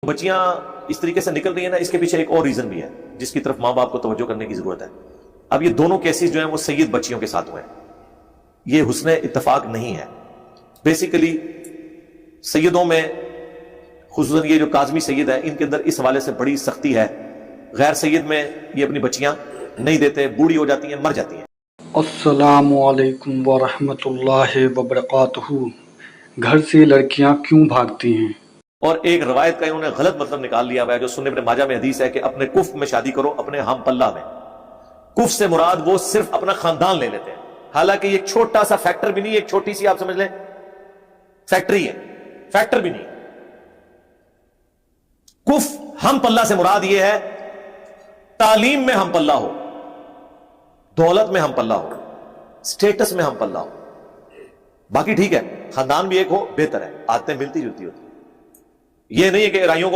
بچیاں اس طریقے سے نکل رہی ہیں نا، اس کے پیچھے ایک اور ریزن بھی ہے جس کی طرف ماں باپ کو توجہ کرنے کی ضرورت ہے۔ اب یہ دونوں کیسز جو ہیں وہ سید بچیوں کے ساتھ ہوئے ہیں، یہ حسن اتفاق نہیں ہے۔ بیسیکلی سیدوں میں خصوصاً یہ جو کاظمی سید ہے، ان کے اندر اس حوالے سے بڑی سختی ہے۔ غیر سید میں یہ اپنی بچیاں نہیں دیتے، بوڑھی ہو جاتی ہیں، مر جاتی ہیں۔ السلام علیکم ورحمۃ اللہ وبرکاتہ۔ گھر سے لڑکیاں کیوں بھاگتی ہیں؟ اور ایک روایت کا انہوں نے غلط مطلب نکال لیا ہوا ہے جو سنن ابن ماجہ میں حدیث ہے کہ اپنے کف میں شادی کرو، اپنے ہم پلہ میں۔ کف سے مراد وہ صرف اپنا خاندان لے لیتے ہیں، حالانکہ یہ ایک چھوٹا سا فیکٹر بھی نہیں، ایک چھوٹی سی آپ سمجھ لیں فیکٹری ہے، فیکٹر بھی نہیں۔ کف ہم پلہ سے مراد یہ ہے تعلیم میں ہم پلہ ہو، دولت میں ہم پلہ ہو، سٹیٹس میں ہم پلہ ہو۔ باقی ٹھیک ہے، خاندان بھی ایک ہو بہتر ہے، عادتیں ملتی جلتی ہوتی۔ یہ نہیں ہے کہ رائیوں کو